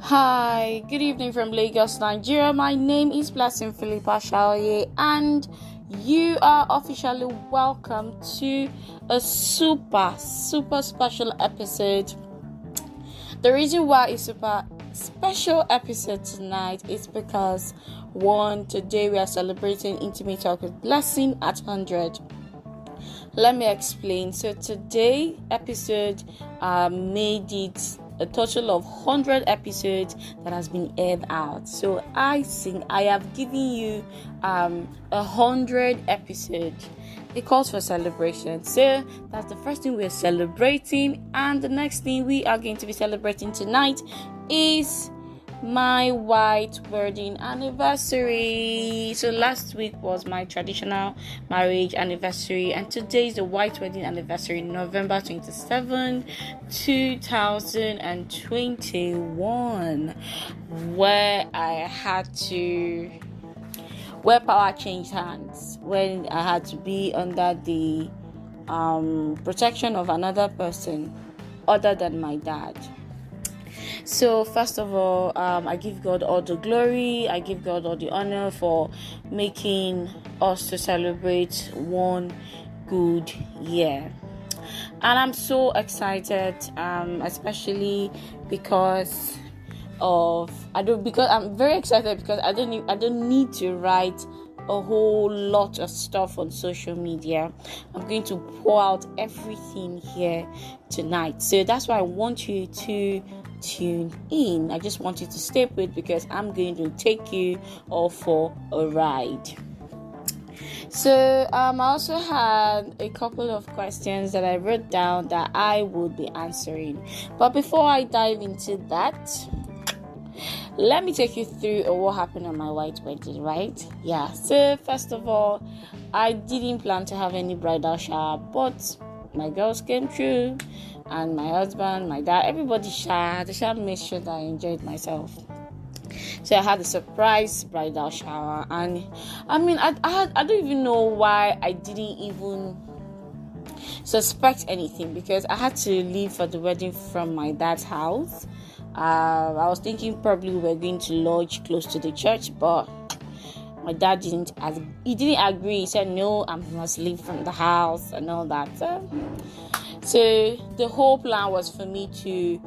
Hi, good evening from Lagos, Nigeria. My name is Blessing Philippa Shaye, and you are officially welcome to a super special episode. The reason why it's super special episode tonight is because today we are celebrating Intimate Talk with Blessing at 100. Let me explain. So today episode made it a total of 100 episodes that has been aired out. So I have given you 100 episodes. It calls for celebration. So that's the first thing we're celebrating, and the next thing we are going to be celebrating tonight is my white wedding anniversary. So last week was my traditional marriage anniversary, and today is the white wedding anniversary, November 27, 2021, where power changed hands, when I had to be under the protection of another person other than my dad. So first of all, I give God all the glory. I give God all the honor for making us to celebrate one good year. And I'm so excited, especially because I'm very excited because I don't need to write a whole lot of stuff on social media. I'm going to pour out everything here tonight. So that's why I want you to tune in. I just want you to stay with, because I'm going to take you all for a ride. So I also had a couple of questions that I wrote down that I would be answering. But before I dive into that, let me take you through what happened on my white wedding, right? Yeah. So first of all, I didn't plan to have any bridal shower, but my girls came through, and my husband, my dad, everybody showered. They made sure that I enjoyed myself. So I had a surprise bridal shower, and I don't even know why I didn't even suspect anything, because I had to leave for the wedding from my dad's house. I was thinking probably we were going to lodge close to the church, but my dad didn't agree. He said, no, I must leave from the house and all that. So the whole plan was for me to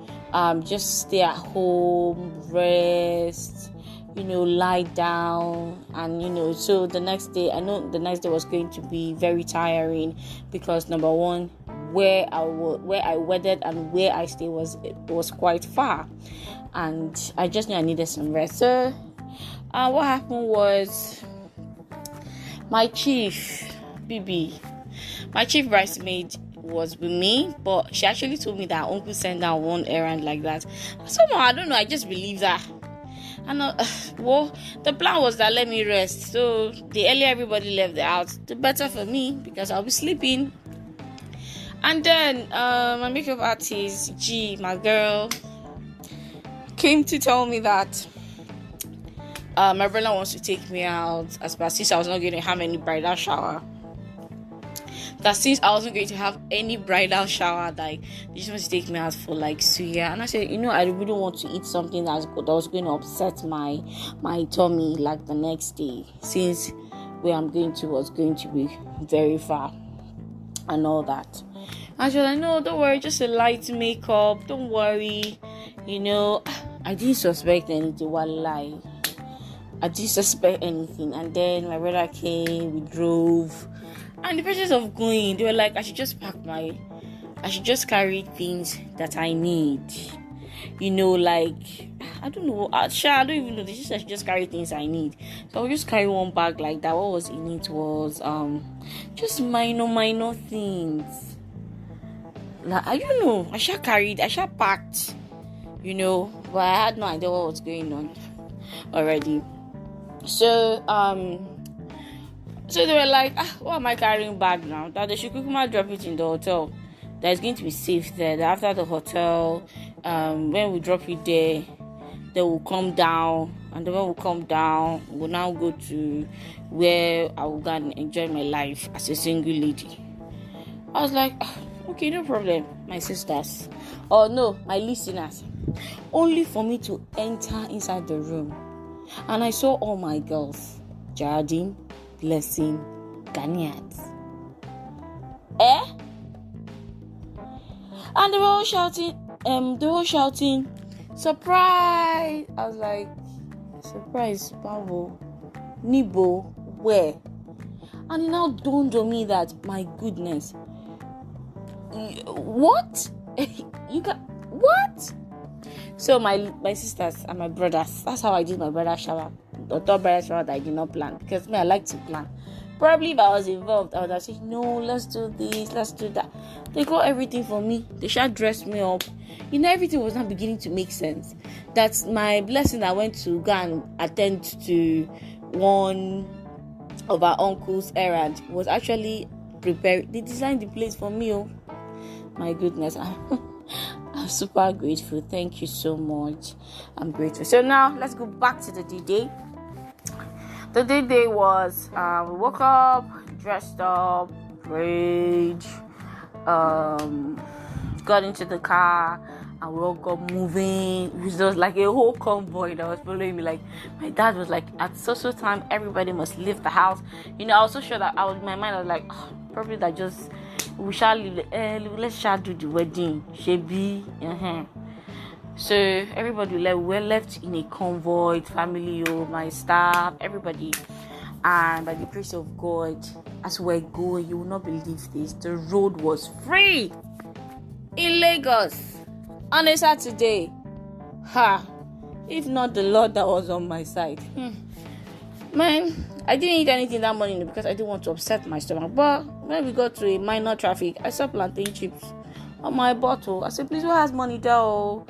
just stay at home, rest, lie down, and so the next day, I know the next day was going to be very tiring, because number one, where I wedded and where I stayed was quite far, and I just knew I needed some rest. So what happened was, my chief bridesmaid was with me, but she actually told me that her uncle sent down one errand like that. Somehow, I don't know, I just believe that. And the plan was that let me rest. So the earlier everybody left the house, the better for me, because I'll be sleeping. And then my makeup artist, my girl, came to tell me that my brother wants to take me out, since I was not going to have any bridal shower. That since I wasn't going to have any bridal shower, like, they just want to take me out for like suya. And I said, I really want to eat something that was going to upset my tummy like the next day, since where I'm going to was going to be very far and all that. I said, I know, don't worry, just a light makeup, don't worry. I didn't suspect anything. Wallahi, I didn't suspect anything. And then my brother came, we drove. And the process of going, they were like, I should just carry things that I need. Like, I don't know. I don't even know. They just said I should just carry things I need. So I would just carry one bag like that. What was in it was just minor things. Like, I don't know. I packed, but I had no idea what was going on already. So they were like, what am I carrying back now? That they should quickly drop it in the hotel. That it's going to be safe there. That after the hotel, when we drop it there, they will come down. And then when we come down, we'll now go to where I will go and enjoy my life as a single lady. I was like, okay, no problem, my sisters. Oh no, my listeners. only for me to enter inside the room. And I saw all my girls, Geraldine, Blessing, Ghanaians. And they were all shouting, surprise! I was like, surprise, Pavo, Nibo, where? And it now dawned on me that, my goodness, what? You got what? So my sisters and my brothers, that's how I did my brother shower. The third brother shower that I did not plan, because me, I like to plan. Probably if I was involved, I would have said, no, let's do this, let's do that. They got everything for me. They should dress me up. Everything was not beginning to make sense. That's my blessing. I went to go and attend to one of our uncle's errand was actually prepared. They designed the place for me. Oh my goodness. I'm super grateful. Thank you so much. I'm grateful. So now let's go back to the D-Day. The D-Day was we woke up, dressed up, prayed, got into the car, and we all got moving. It was just like a whole convoy that was following me. Like, my dad was like, at social time, everybody must leave the house. I was so sure that in my mind, I was like, probably that just, we shall leave early, let's do the wedding. So everybody we're left in a convoy, family, my staff, everybody. And by the grace of God, as we're going, you will not believe this, the road was free in Lagos on a Saturday. If not the Lord that was on my side. Man, I didn't eat anything that morning because I didn't want to upset my stomach. But when we got to a minor traffic, I saw plantain chips on my bottle. I said, please, who has money there?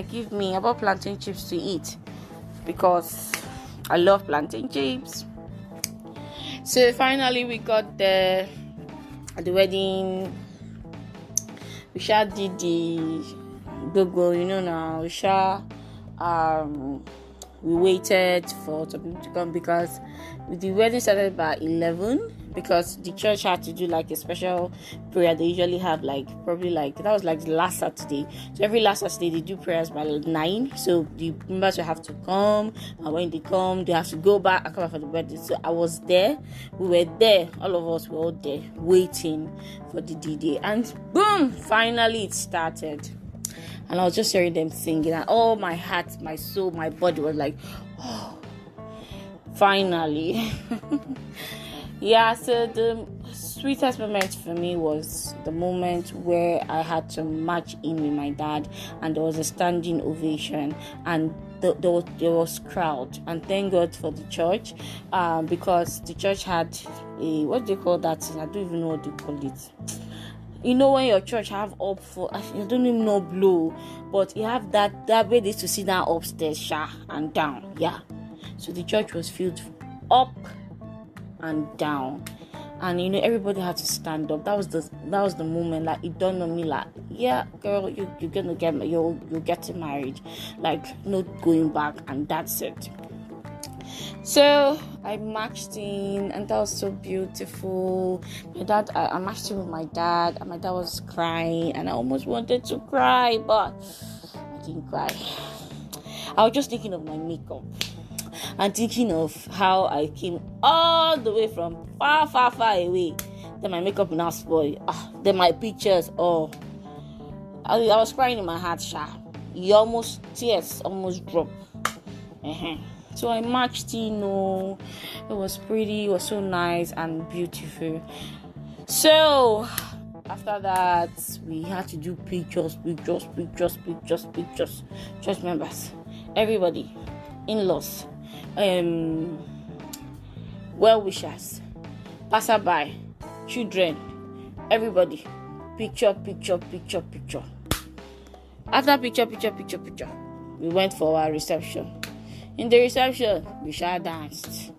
Give me. I bought plantain chips to eat because I love plantain chips. So finally we got there at the wedding. We did the go, now. We waited for some people to come because the wedding started by 11 because the church had to do like a special prayer. They usually have that was like the last Saturday. So every last Saturday they do prayers by 9. So the members will have to come, and when they come, they have to go back and come back for the wedding. So I was there. We were there. All of us were all there waiting for the D-Day. And boom! Finally it started. And I was just hearing them singing, and all my heart, my soul, my body was like, oh, finally. So the sweetest moment for me was the moment where I had to march in with my dad, and there was a standing ovation, and there was crowd. And thank God for the church, because the church had a, what do they call that? I don't even know what they call it. When your church have up for, I don't even know blow, but you have that way they used to sit down upstairs, and down, So the church was filled up and down, and everybody had to stand up. That was the moment. Like, it dawned on me, like, yeah, girl, you're gonna you're getting married, like, no going back, and that's it. So I marched in, and that was so beautiful. I marched in with my dad, and my dad was crying, and I almost wanted to cry, but I didn't cry. I was just thinking of my makeup and thinking of how I came all the way from far, far, far away. Then my makeup now spoiled. Then my pictures. I was crying in my heart. Tears almost dropped. So I marched in. It was pretty. It was so nice and beautiful. So after that, we had to do pictures. Church members, everybody, in-laws, well-wishers, passerby, children, everybody. Picture. After picture, we went for our reception. In the reception, we danced.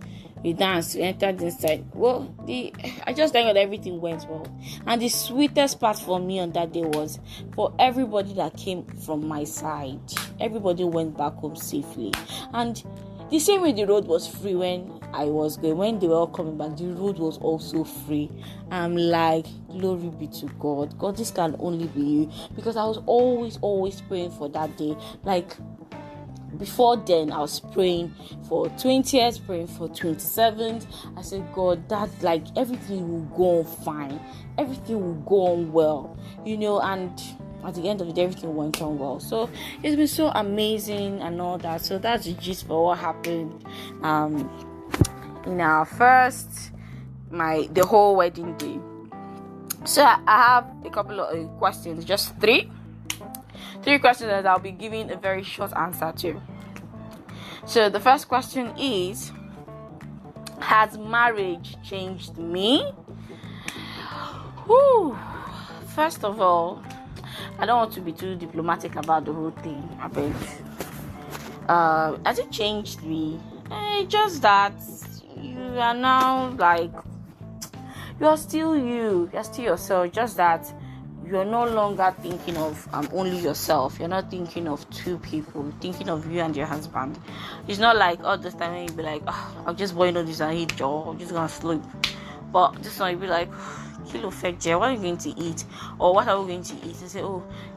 We entered inside. Well, I just thank God everything went well. And the sweetest part for me on that day was for everybody that came from my side. Everybody went back home safely. And The same way the road was free when I was going, when they were all coming back, the road was also free. I'm like, glory be to God. God, this can only be you. Because I was always praying for that day. Like, before then, I was praying for 20th, praying for 27th. I said, God, that like everything will go on fine. Everything will go on well, and at the end of the day, everything went on well. So it's been so amazing and all that. So that's the gist for what happened in our the whole wedding day. So I have a couple of questions, just three questions that I'll be giving a very short answer to. So the first question is, has marriage changed me? First of all, I don't want to be too diplomatic about the whole thing. I bet. Has it changed me? Just that you are now like, you're still you. You're still yourself. Just that you're no longer thinking of only yourself. You're not thinking of two people. Thinking of you and your husband. It's not like all this time when you be like, I'll just boil this and eat, or I'm just gonna sleep. But this one you be like, kilo fekje, what are you going to eat? Or what are we going to eat? And say,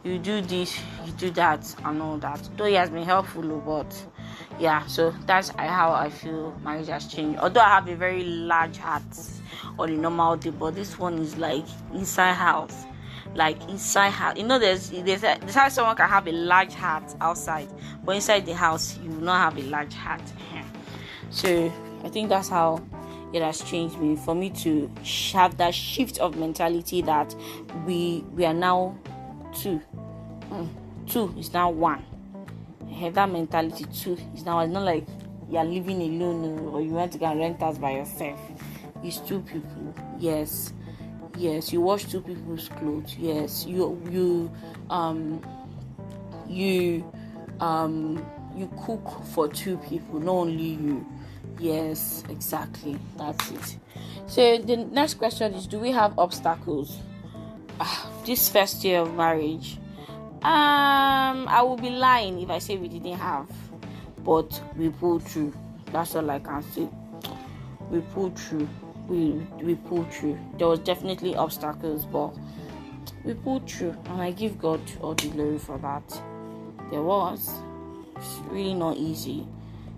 you do this, you do that, and all that. Though he has been helpful, but yeah, so that's how I feel marriage has changed. Although I have a very large heart on a normal day, but this one is like inside house. Like inside house, there's how someone can have a large heart outside, but inside the house you will not have a large heart. So I think that's how it has changed me, for me to have that shift of mentality that we are now two is now one. I have that mentality. Two is now, it's not like you're living alone or you want to go and rent house by yourself. It's two people. Yes, you wash two people's clothes. Yes, you cook for two people, not only you. Yes, exactly. That's it. So the next question is, do we have obstacles? This first year of marriage, I will be lying if I say we didn't have, but we pulled through. That's all I can say. We pulled through. We pulled through. There was definitely obstacles, but we pulled through, and I give God all the glory for that. There was. It's really not easy.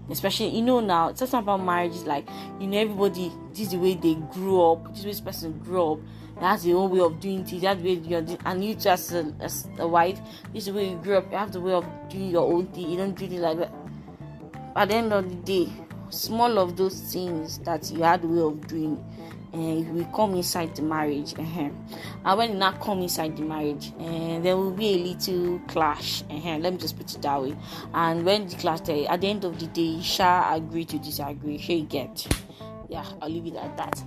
Especially, now, it's something about marriage is like, everybody, this is the way they grew up, this is the way this person grew up, that's the own way of doing things, that's the way you're doing, and you too as a wife, this is the way you grew up, you have the way of doing your own thing, you don't do it like that. At the end of the day, small of those things that you had the way of doing, we come inside the marriage, and when you not come inside the marriage, there will be a little clash, let me just put it that way. And when the clash, at the end of the day, you shall agree to disagree. Here you get, I'll leave it at that.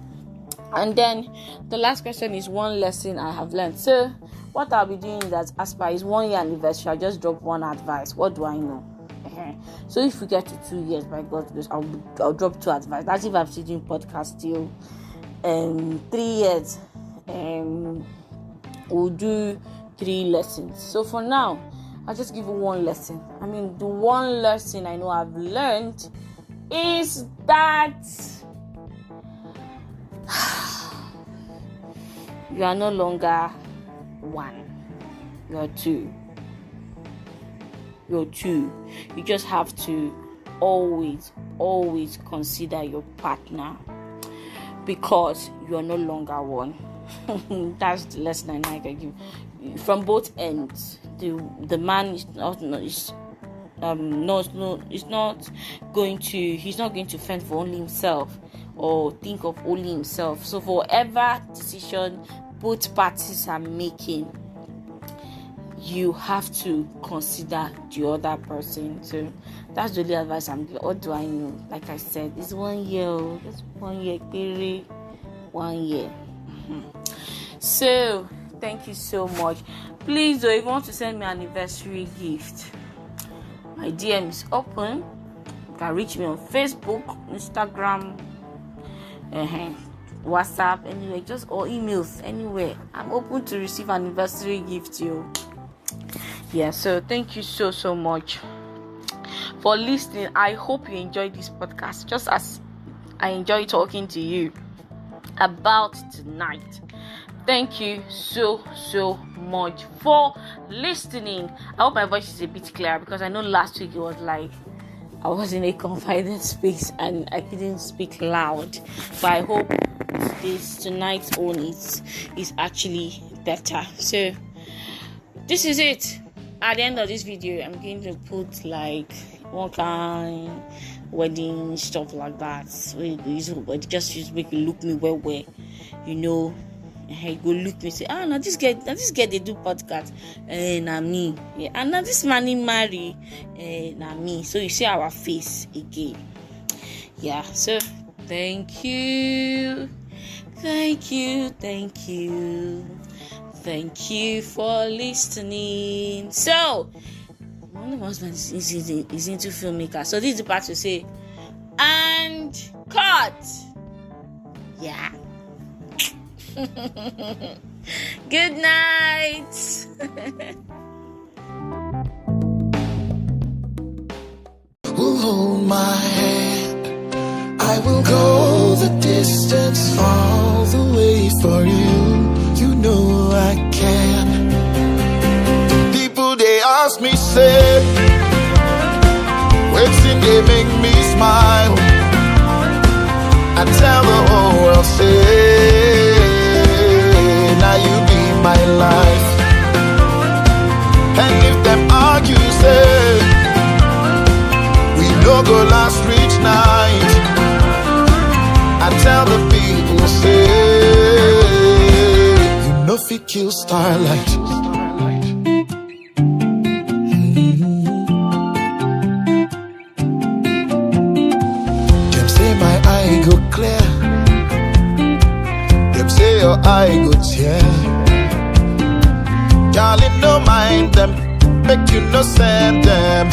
And then the last question is one lesson I have learned. So what I'll be doing is that as per his 1 year anniversary, I'll just drop one advice. What do I know? So if we get to 2 years, by God's grace, I'll drop 2 advice. That's if I'm still doing podcast still. 3 years, we'll do 3 lessons. So for now, I'll just give you one lesson. The one lesson I know I've learned is that you are no longer one. You're two. You just have to always consider your partner, because you are no longer one. That's the lesson I know I can give from both ends. The man is he's not going to fend for only himself or think of only himself. So for whatever decision both parties are making, you have to consider the other person. So that's the only advice I'm giving. What do I know? Like I said, it's 1 year. It's 1 year, period. 1 year. So thank you so much. Please, though, if you want to send me an anniversary gift, my DM is open. You can reach me on Facebook, Instagram, WhatsApp, anyway, just or emails, anywhere. I'm open to receive an anniversary gift, so thank you so much for listening. I hope you enjoyed this podcast just as I enjoy talking to you about tonight. Thank you so much for listening. I hope my voice is a bit clearer, because I know last week it was like I was in a confined space and I couldn't speak loud. But I hope tonight's own is actually better. So this is it. At the end of this video, I'm going to put like one kind wedding stuff like that. So it just make you look me well, you know. Hey, go look me say, now this girl they do podcast, na me, yeah, and now this man he marry, na me. So you see our face again, yeah. So thank you for listening. So one of my husband is into filmmaker, so this is the part to say and cut, yeah. Good night. Will hold my hand. I will go the distance all the way for you. You know I can. People they ask me, say, waiting they make me smile. I tell the whole world, say, now you be my life. And if them argue, say, we no go last reach night. I tell the people, say, you know fi kill starlight. Them say my eye go clear. Them say your eye go tear. Darling, no mind them, make you no send them.